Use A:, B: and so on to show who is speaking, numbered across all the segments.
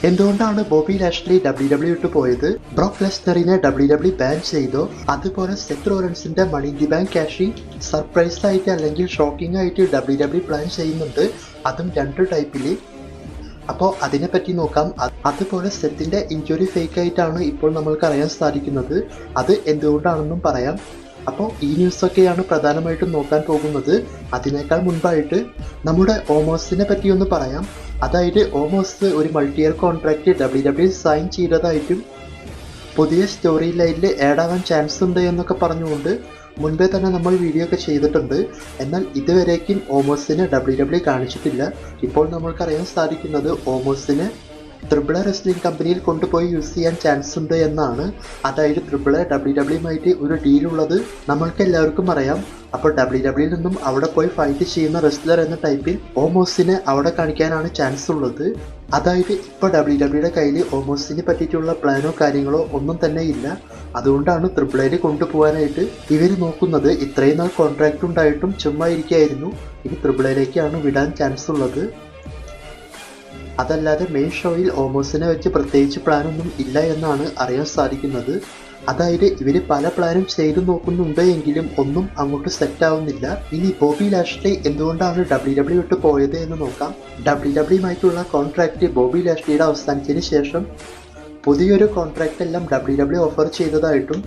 A: എന്തുകൊണ്ടാണ് Bobby Lashley WWE വിട്ടു പോയത്? ബ്രോക്ക് ലെസ്നറിനെ WWE ബാൻ ചെയ്തോ? അതുപോലെ സെത്ത് റോളൻസിന്റെ money in the bank cashing surprise ആയിട്ട് അല്ലെങ്കിൽ ഷോക്കിംഗ് ആയിട്ട് WWE പ്ലാൻ ചെയ്യുന്നുണ്ട്, അതും 2 ടൈപ്പിൽ. അപ്പോൾ അതിനെപ്പറ്റി നോക്കാം. അതുപോലെ സെത്തിന്റെ ഇഞ്ചുറി ഫേക്ക് ആയിട്ടാണ് ഇപ്പോൾ നമ്മൾക്ക് അറിയാൻ സാധിക്കുന്നത്. അത് എന്തുകൊണ്ടാണെന്നും പറയാം. അപ്പോൾ ഈ ന്യൂസൊക്കെയാണ് പ്രധാനമായിട്ടും നോക്കാൻ പോകുന്നത്. അതിനേക്കാൾ മുൻപായിട്ട് നമ്മുടെ ഓമോസിനെ പറ്റി ഒന്ന് പറയാം. അതായത് ഓമോസ് ഒരു multi year contract WWE sign ചെയ്തതായിട്ടും പുതിയ സ്റ്റോറി ലൈനിൽ ആഡ് ആവാൻ ചാൻസ് ഉണ്ട് എന്നൊക്കെ പറഞ്ഞുകൊണ്ട് മുൻപേ തന്നെ നമ്മൾ വീഡിയോ ഒക്കെ ചെയ്തിട്ടുണ്ട്. എന്നാൽ ഇതുവരേക്കും ഓമോസിനെ WWE കാണിച്ചിട്ടില്ല. ഇപ്പോൾ നമ്മൾക്കറിയാൻ സാധിക്കുന്നത് ഓമോസിനെ ട്രിപ്പിൾ എ റെസ്ലിംഗ് കമ്പനിയിൽ കൊണ്ടുപോയി യൂസ് ചെയ്യാൻ ചാൻസ് ഉണ്ട് എന്നാണ്. അതായത് ട്രിപ്പിൾ എ WWE ഒരു ഡീലുള്ളത് നമ്മൾക്ക് എല്ലാവർക്കും അറിയാം. അപ്പോൾ WWE നിന്നും അവിടെ പോയി ഫൈറ്റ് ചെയ്യുന്ന റെസ്ലർ എന്ന ടൈപ്പിൽ ഓമോസിനെ അവിടെ കാണിക്കാനാണ് ചാൻസ് ഉള്ളത്. അതായത് ഇപ്പോൾ WWE കയ്യിൽ ഓമോസിനെ പറ്റിയിട്ടുള്ള പ്ലാനോ കാര്യങ്ങളോ ഒന്നും തന്നെ ഇല്ല. അതുകൊണ്ടാണ് ട്രിപ്പിൾ എയിൽ കൊണ്ടുപോകാനായിട്ട് ഇവർ നോക്കുന്നത്. ഇത്രയും നാൾ കോൺട്രാക്റ്റ് ഉണ്ടായിട്ടും ചുമ്മാ ഇരിക്കുകയായിരുന്നു. ഇനി ട്രിപ്പിൾ എയിലേക്കാണ് വിടാൻ ചാൻസ് ഉള്ളത്. അതല്ലാതെ മെയിൻ ഷോയിൽ ഓമോസിനെ വെച്ച് പ്രത്യേകിച്ച് പ്ലാനൊന്നും ഇല്ല എന്നാണ് അറിയാൻ സാധിക്കുന്നത്. അതായത് ഇവർ പല പ്ലാനും ചെയ്തു നോക്കുന്നുണ്ട് എങ്കിലും ഒന്നും അങ്ങോട്ട് സെറ്റ് ആവുന്നില്ല. ഇനി ബോബി ലാഷ്ലി എന്തുകൊണ്ടാണ് WWE വിട്ട് പോയത് എന്ന് നോക്കാം. WWE കോൺട്രാക്റ്റ് ബോബി ലാഷ്ലിയുടെ അവസാനത്തിന് ശേഷം പുതിയൊരു കോൺട്രാക്റ്റ് എല്ലാം WWE ഓഫർ ചെയ്തതായിട്ടും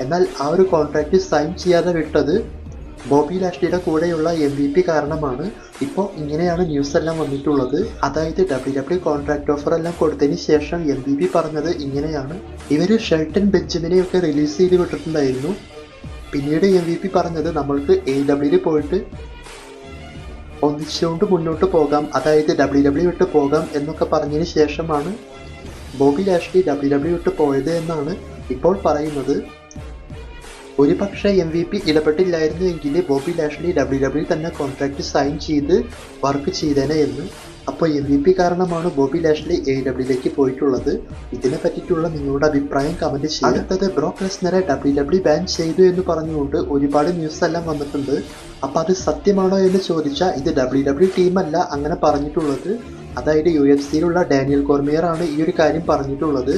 A: എന്നാൽ ആ ഒരു കോൺട്രാക്റ്റ് സൈൻ ചെയ്യാതെ വിട്ടത് ബോബി ലാഷ്ലിയുടെ കൂടെയുള്ള MVP കാരണമാണ്. ഇപ്പോൾ ഇങ്ങനെയാണ് ന്യൂസ് എല്ലാം വന്നിട്ടുള്ളത്. അതായത് WWE കോൺട്രാക്ട് ഓഫർ എല്ലാം കൊടുത്തതിന് ശേഷം MVP പറഞ്ഞത് ഇങ്ങനെയാണ്. ഇവർ ഷെൽട്ടൺ ബെഞ്ചമിനെയൊക്കെ റിലീസ് ചെയ്ത് വിട്ടിട്ടുണ്ടായിരുന്നു. പിന്നീട് MVP പറഞ്ഞത് നമ്മൾക്ക് AEW പോയിട്ട് ഒന്നിച്ചുകൊണ്ട് മുന്നോട്ട് പോകാം, അതായത് WWE വിട്ട് പോകാം എന്നൊക്കെ പറഞ്ഞതിന് ശേഷമാണ് ബോബി ലാഷ്ലി WWE വിട്ട് പോയത് എന്നാണ് ഇപ്പോൾ പറയുന്നത്. ഒരു പക്ഷേ MVP ഇടപെട്ടില്ലായിരുന്നു എങ്കിൽ ബോബി ലാഷ്ലി WWE തന്നെ കോൺട്രാക്റ്റ് സൈൻ ചെയ്ത് വർക്ക് ചെയ്തേനെ എന്ന്. അപ്പോൾ MVP കാരണമാണ് ബോബി ലാഷ്ലി AEWയിലേക്ക് പോയിട്ടുള്ളത്. ഇതിനെ പറ്റിയിട്ടുള്ള നിങ്ങളുടെ അഭിപ്രായം കമൻറ്റ് ചെയ്യുക. അടുത്തത് ബ്രോക്ക് ലെസ്നറെ WWE ബാൻ ചെയ്തു എന്ന് പറഞ്ഞുകൊണ്ട് ഒരുപാട് ന്യൂസ് എല്ലാം വന്നിട്ടുണ്ട്. അപ്പോൾ അത് സത്യമാണോ എന്ന് ചോദിച്ചാൽ ഇത് WWE ടീമല്ല അങ്ങനെ പറഞ്ഞിട്ടുള്ളത്. അതായത് UFC ഡാനിയൽ കോർമിയർ ആണ് ഈ ഒരു കാര്യം പറഞ്ഞിട്ടുള്ളത്.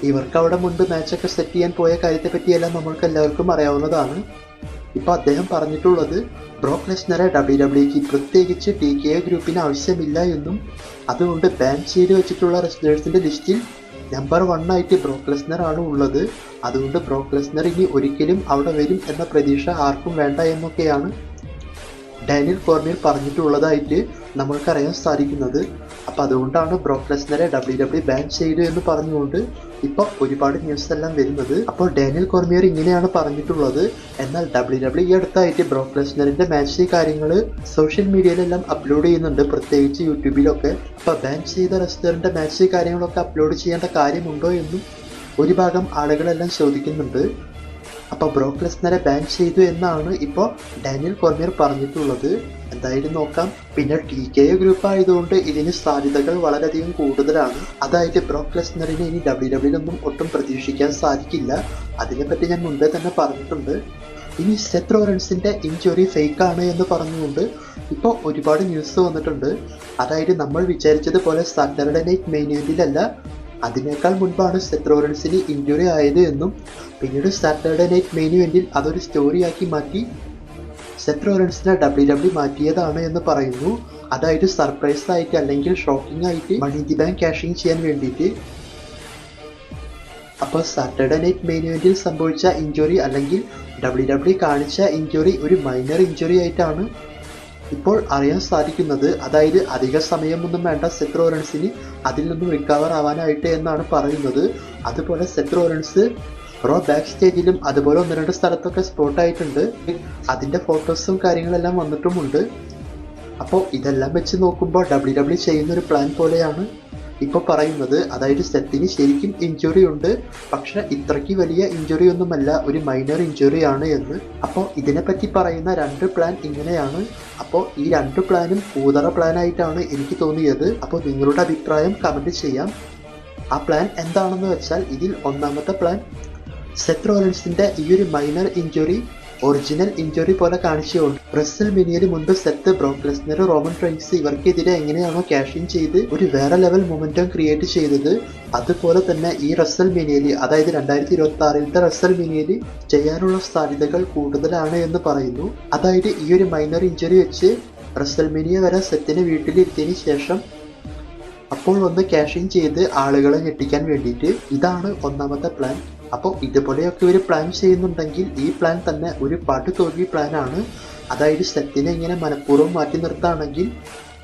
A: ഇവർക്ക് അവിടെ മുൻപ് മാച്ചൊക്കെ സെറ്റ് ചെയ്യാൻ പോയ കാര്യത്തെ പറ്റിയെല്ലാം നമ്മൾക്ക് എല്ലാവർക്കും അറിയാവുന്നതാണ്. ഇപ്പോൾ അദ്ദേഹം പറഞ്ഞിട്ടുള്ളത് ബ്രോക്ക് ലെസ്നറെ WWEക്ക് പ്രത്യേകിച്ച് TKO ഗ്രൂപ്പിന് ആവശ്യമില്ല എന്നും അതുകൊണ്ട് ബാൻ ചെയ്ത് വെച്ചിട്ടുള്ള റെസ്ലേഴ്സിൻ്റെ ലിസ്റ്റിൽ നമ്പർ 1 ആയിട്ട് ബ്രോക്ക് ലെസ്നർ ആണ് ഉള്ളത്. അതുകൊണ്ട് ബ്രോക്ക് ലെസ്നർ ഇനി ഒരിക്കലും അവിടെ വരും എന്ന പ്രതീക്ഷ ആർക്കും വേണ്ട എന്നൊക്കെയാണ് ഡാനിയൽ കോർമിയർ പറഞ്ഞിട്ടുള്ളതായിട്ട് നമ്മൾക്കറിയാൻ സാധിക്കുന്നത്. അപ്പോൾ അതുകൊണ്ടാണ് ബ്രോക്ക് ലെസ്നറെ WWE ബാൻ ചെയ്തു എന്ന് പറഞ്ഞുകൊണ്ട് ഇപ്പോൾ ഒരുപാട് ന്യൂസ് എല്ലാം വരുന്നത്. അപ്പോൾ ഡാനിയൽ കോർമിയർ ഇങ്ങനെയാണ് പറഞ്ഞിട്ടുള്ളത്. എന്നാൽ WWE അടുത്തായിട്ട് ബ്രോക്ക് ലെസ്നറിൻ്റെ മാച്ച് കാര്യങ്ങൾ സോഷ്യൽ മീഡിയയിലെല്ലാം അപ്ലോഡ് ചെയ്യുന്നുണ്ട്, പ്രത്യേകിച്ച് യൂട്യൂബിലൊക്കെ. അപ്പോൾ ബാൻ ചെയ്ത റെസ്ലറിൻ്റെ മാച്ച് കാര്യങ്ങളൊക്കെ അപ്ലോഡ് ചെയ്യേണ്ട കാര്യമുണ്ടോ എന്നും ഒരു ഭാഗം ആളുകളെല്ലാം ചോദിക്കുന്നുണ്ട്. അപ്പോൾ ബ്രോക്ക് ലെസ്നറെ ബാൻ ചെയ്തു എന്നാണ് ഇപ്പോൾ ഡാനിയൽ കോർമിയർ പറഞ്ഞിട്ടുള്ളത്. എന്തായാലും നോക്കാം. പിന്നെ TKO ഗ്രൂപ്പ് ആയതുകൊണ്ട് ഇതിന് സാധ്യതകൾ വളരെയധികം കൂടുതലാണ്. അതായത് ബ്രോക്ക് ലെസ്നറിനെ ഇനി WWE ഒട്ടും പ്രതീക്ഷിക്കാൻ സാധിക്കില്ല. അതിനെപ്പറ്റി ഞാൻ മുൻപേ തന്നെ പറഞ്ഞിട്ടുണ്ട്. ഇനി സെത്ത് റോളൻസിൻ്റെ ഇഞ്ചുറി ഫേക്ക് ആണ് എന്ന് പറഞ്ഞുകൊണ്ട് ഇപ്പോൾ ഒരുപാട് ന്യൂസ് വന്നിട്ടുണ്ട്. അതായത് നമ്മൾ വിചാരിച്ചതുപോലെ സാറ്റർഡേ നൈറ്റ് മെയിൻ ഇവന്റിലല്ല, അതിനേക്കാൾ മുൻപാണ് സെത്ത് റോളൻസിന് ഇഞ്ചുറി ആയത് എന്നും പിന്നീട് സാറ്റർഡേ നൈറ്റ് മെയിൻ ഇവന്റിൽ അതൊരു സ്റ്റോറിയാക്കി മാറ്റി സെത്ത് റോളൻസിനെ WWE മാറ്റിയതാണ് എന്ന് പറയുന്നു. അതായത് സർപ്രൈസ് ആയിട്ട് അല്ലെങ്കിൽ ഷോക്കിംഗ് ആയിട്ട് money in the bank cashing ചെയ്യാൻ വേണ്ടിയിട്ട്. അപ്പോൾ സാറ്റർഡേ നൈറ്റ് മെയിൻ ഇവന്റിൽ സംഭവിച്ച ഇഞ്ചുറി അല്ലെങ്കിൽ WWE കാണിച്ച ഇഞ്ചുറി ഒരു മൈനർ ഇഞ്ചുറി ആയിട്ടാണ് ഇപ്പോൾ അറിയാൻ സാധിക്കുന്നത്. അതായത് അധിക സമയമൊന്നും വേണ്ട സെത്ത് റോളൻസിന് അതിൽ നിന്നും റിക്കവർ ആവാനായിട്ട് എന്നാണ് പറയുന്നത്. അതുപോലെ സെത്ത് റോളൻസ് റോ ബാക്ക് സ്റ്റേജിലും അതുപോലെ 1-2 സ്ഥലത്തൊക്കെ സ്പോട്ടായിട്ടുണ്ട്. അതിൻ്റെ ഫോട്ടോസും കാര്യങ്ങളെല്ലാം വന്നിട്ടുമുണ്ട്. അപ്പോൾ ഇതെല്ലാം വെച്ച് നോക്കുമ്പോൾ WWE ചെയ്യുന്നൊരു പ്ലാൻ പോലെയാണ് ഇപ്പോൾ പറയുന്നത്. അതായത് സെത്തിന് ശരിക്കും ഇഞ്ചുറി ഉണ്ട്, പക്ഷെ ഇത്രയ്ക്ക് വലിയ ഇഞ്ചുറി ഒന്നുമല്ല, ഒരു മൈനർ ഇഞ്ചുറി ആണ് എന്ന്. അപ്പോൾ ഇതിനെപ്പറ്റി പറയുന്ന 2 പ്ലാൻ ഇങ്ങനെയാണ്. അപ്പോൾ ഈ 2 പ്ലാനും കൂതറ പ്ലാനായിട്ടാണ് എനിക്ക് തോന്നിയത്. അപ്പോൾ നിങ്ങളുടെ അഭിപ്രായം കമൻറ്റ് ചെയ്യാം. ആ പ്ലാൻ എന്താണെന്ന് വെച്ചാൽ ഇതിൽ ഒന്നാമത്തെ പ്ലാൻ സെത്ത് റോളൻസിൻ്റെ ഈ ഒരു മൈനർ ഇഞ്ചുറി ഒറിജിനൽ ഇഞ്ചുറി പോലെ കാണിച്ചുകൊണ്ട് റെസൽമേനിയയിൽ മുൻപ് Seth, Brock Lesnar, Roman Reigns ഇവർക്കെതിരെ എങ്ങനെയാണോ ക്യാഷ് ഇൻ ചെയ്ത് ഒരു വേറെ ലെവൽ മൊമെന്റം ക്രിയേറ്റ് ചെയ്തത്, അതുപോലെ തന്നെ ഈ റെസൽമേനിയയിൽ, അതായത് 2026 റെസൽമേനിയയിൽ ചെയ്യാനുള്ള സാധ്യതകൾ കൂടുതലാണ് എന്ന് പറയുന്നു. അതായത് ഈ ഒരു മൈനർ ഇഞ്ചുറി വെച്ച് റെസൽമേനിയ വരെ സെത്തിനെ വീട്ടിലിരുത്തിയതിന് ശേഷം അപ്പോൾ ഒന്ന് ക്യാഷ് ഇൻ ചെയ്ത് ആളുകളെ ഞെട്ടിക്കാൻ വേണ്ടിയിട്ട്. ഇതാണ് ഒന്നാമത്തെ പ്ലാൻ. അപ്പോൾ ഇതുപോലെയൊക്കെ ഇവർ പ്ലാൻ ചെയ്യുന്നുണ്ടെങ്കിൽ ഈ പ്ലാൻ തന്നെ ഒരു പാട്ടുതോൽവി പ്ലാനാണ്. അതായത് സെത്തിനെ ഇങ്ങനെ മനഃപൂർവ്വം മാറ്റി നിർത്തുകയാണെങ്കിൽ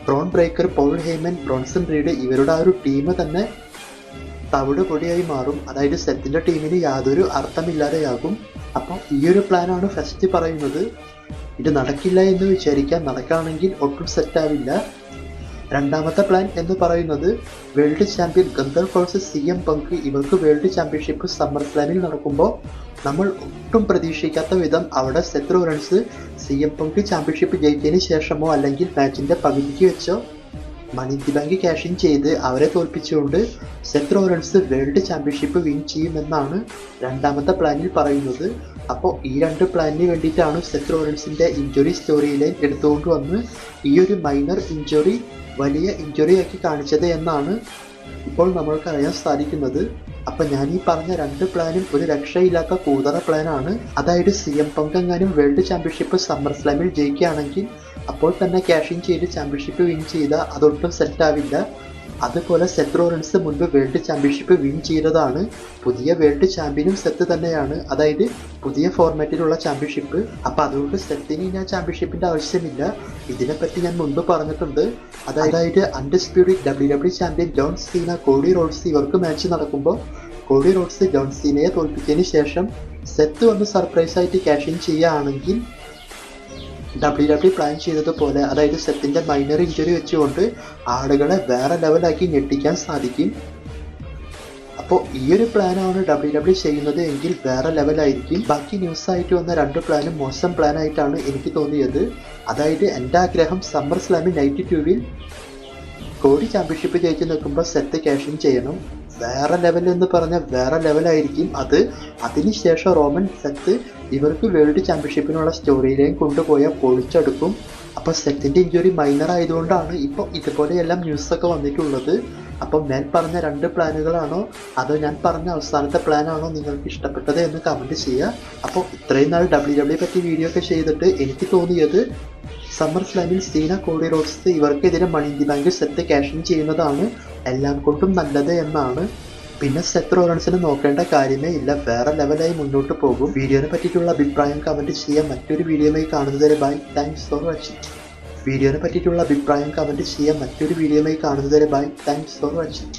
A: Bron Breakker, Paul Heyman, Bronson Reed ഇവരുടെ ആ ഒരു ടീം തന്നെ തവിട് പൊടിയായി മാറും. അതായത് സെത്തിന്റെ ടീമിന് യാതൊരു അർത്ഥമില്ലാതെയാകും. അപ്പോൾ ഈ ഒരു പ്ലാനാണ് ഫസ്റ്റ് പറയുന്നത്. ഇത് നടക്കില്ല എന്ന് വിചാരിക്കാം, നടക്കുകയാണെങ്കിൽ ഒട്ടും സെറ്റാവില്ല. രണ്ടാമത്തെ പ്ലാൻ എന്ന് പറയുന്നത് വേൾഡ് ചാമ്പ്യൻ ഗന്തർ വേഴ്സസ് CM പങ്ക്. ഇവർക്ക് വേൾഡ് ചാമ്പ്യൻഷിപ്പ് സമ്മർ സ്ലാമിൽ നടക്കുമ്പോൾ നമ്മൾ ഒട്ടും പ്രതീക്ഷിക്കാത്ത വിധം അവിടെ Seth Rollins CM Punk championship ജയിച്ചതിന് ശേഷമോ അല്ലെങ്കിൽ മാച്ചിന്റെ പകുതിക്ക് വെച്ചോ money in the bank cash in ചെയ്ത് അവരെ തോൽപ്പിച്ചുകൊണ്ട് Seth Rollins world championship win ചെയ്യുമെന്നാണ് രണ്ടാമത്തെ പ്ലാനിൽ പറയുന്നത്. അപ്പോൾ ഈ രണ്ട് പ്ലാനിന് വേണ്ടിയിട്ടാണ് സെത്ത് റോളൻസിന്റെ ഇഞ്ചുറി സ്റ്റോറി ലൈൻ എടുത്തുകൊണ്ട് വന്ന് ഈ ഒരു മൈനർ ഇഞ്ചുറി വലിയ ഇഞ്ചുറിയാക്കി കാണിച്ചത് എന്നാണ് ഇപ്പോൾ നമ്മൾക്ക് അറിയാൻ സാധിക്കുന്നത്. അപ്പം ഞാൻ ഈ പറഞ്ഞ രണ്ട് പ്ലാനും ഒരു രക്ഷയില്ലാത്ത കൂതറ പ്ലാനാണ്. അതായത് CM പങ്ക് എങ്ങാനും വേൾഡ് ചാമ്പ്യൻഷിപ്പ് സമ്മർ സ്ലാമിൽ ജയിക്കുകയാണെങ്കിൽ അപ്പോൾ തന്നെ ക്യാഷ് ഇൻ ചെയ്ത് ചാമ്പ്യൻഷിപ്പ് വിൻ ചെയ്താൽ അതൊട്ടും സെറ്റാവില്ല. അതുപോലെ സെത്ത് റോളൻസ് മുൻപ് വേൾഡ് ചാമ്പ്യൻഷിപ്പ് വിൻ ചെയ്തതാണ്. പുതിയ വേൾഡ് ചാമ്പ്യനും സെത്ത് തന്നെയാണ്, അതായത് പുതിയ ഫോർമാറ്റിലുള്ള ചാമ്പ്യൻഷിപ്പ്. അപ്പം അതുകൊണ്ട് സെത്തിന് ഇനി ആ ചാമ്പ്യൻഷിപ്പിന്റെ ആവശ്യമില്ല. ഇതിനെപ്പറ്റി ഞാൻ മുൻപ് പറഞ്ഞിട്ടുണ്ട്. അതായത് undisputed WWE champion John Seena, Cody roads ഇവർക്ക് മാച്ച് നടക്കുമ്പോൾ കോഡി റോഡ്സ് ജോൺ സീനയെ തോൽപ്പിച്ചതിന് ശേഷം സെത്ത് വന്ന് സർപ്രൈസ് ആയിട്ട് ക്യാഷ് ഇൻ ചെയ്യുകയാണെങ്കിൽ WWE പ്ലാൻ ചെയ്തതുപോലെ, അതായത് സെത്തിന്റെ മൈനർ ഇഞ്ചുറി വെച്ചുകൊണ്ട് ആളുകളെ വേറെ ലെവലാക്കി ഞെട്ടിക്കാൻ സാധിക്കും. അപ്പോൾ ഈ ഒരു പ്ലാനാണ് WWE ചെയ്യുന്നത് എങ്കിൽ വേറെ ലെവലായിരിക്കും. ബാക്കി ന്യൂസായിട്ട് വന്ന രണ്ട് പ്ലാനും മോശം പ്ലാനായിട്ടാണ് എനിക്ക് തോന്നിയത്. അതായത് എൻ്റെ ആഗ്രഹം സമ്മർ സ്ലാമിൽ നൈറ്റ് 2-ൽ കോടി ചാമ്പ്യൻഷിപ്പ് ജയിച്ച് നിൽക്കുമ്പോൾ സെത്ത് ക്യാഷ് ഇൻ ചെയ്യണം. വേറെ ലെവൽ എന്ന് പറഞ്ഞാൽ വേറെ ലെവലായിരിക്കും അത്. അതിനുശേഷം റോമൻ സെത്ത് ഇവർക്ക് വേൾഡ് ചാമ്പ്യൻഷിപ്പിനുള്ള സ്റ്റോറി ലൈൻ കൊണ്ടുപോയാൽ പൊളിച്ചെടുക്കും. അപ്പോൾ സെത്തിന്റെ ഇഞ്ചുറി മൈനർ ആയതുകൊണ്ടാണ് ഇപ്പോൾ ഇതുപോലെയെല്ലാം ന്യൂസൊക്കെ വന്നിട്ടുള്ളത്. അപ്പം ഞാൻ പറഞ്ഞ രണ്ട് പ്ലാനുകളാണോ അതോ ഞാൻ പറഞ്ഞ അവസാനത്തെ പ്ലാനാണോ നിങ്ങൾക്ക് ഇഷ്ടപ്പെട്ടത് എന്ന് കമൻറ്റ് ചെയ്യുക. അപ്പോൾ ഇത്രയും നാൾ WWE പറ്റി വീഡിയോ ഒക്കെ ചെയ്തിട്ട് എനിക്ക് തോന്നിയത് സമ്മർ സ്ലാമിൽ സീന, കോഡി റോഡ്സ് ഇവർക്കെതിരെ money in the bank Seth cash in ചെയ്യുന്നതാണ് എല്ലാം കൊണ്ടും നല്ലത് എന്നാണ്. പിന്നെ സെത്ത് റോളൻസിന് നോക്കേണ്ട കാര്യമേ ഇല്ല, വേറെ ലെവലായി മുന്നോട്ട് പോകും. വീഡിയോനെ പറ്റിയിട്ടുള്ള അഭിപ്രായം കമൻറ്റ് ചെയ്യാൻ മറ്റൊരു വീഡിയോയുമായി കാണുന്നതുവരെ ബൈ, താങ്ക്സ് ഫോർ വാച്ചിങ്. വീഡിയോനെ പറ്റിയിട്ടുള്ള അഭിപ്രായം കമൻറ്റ് ചെയ്യാൻ മറ്റൊരു വീഡിയോയുമായി കാണുന്നതുവരെ ബൈ, താങ്ക്സ് ഫോർ വാച്ചിങ്.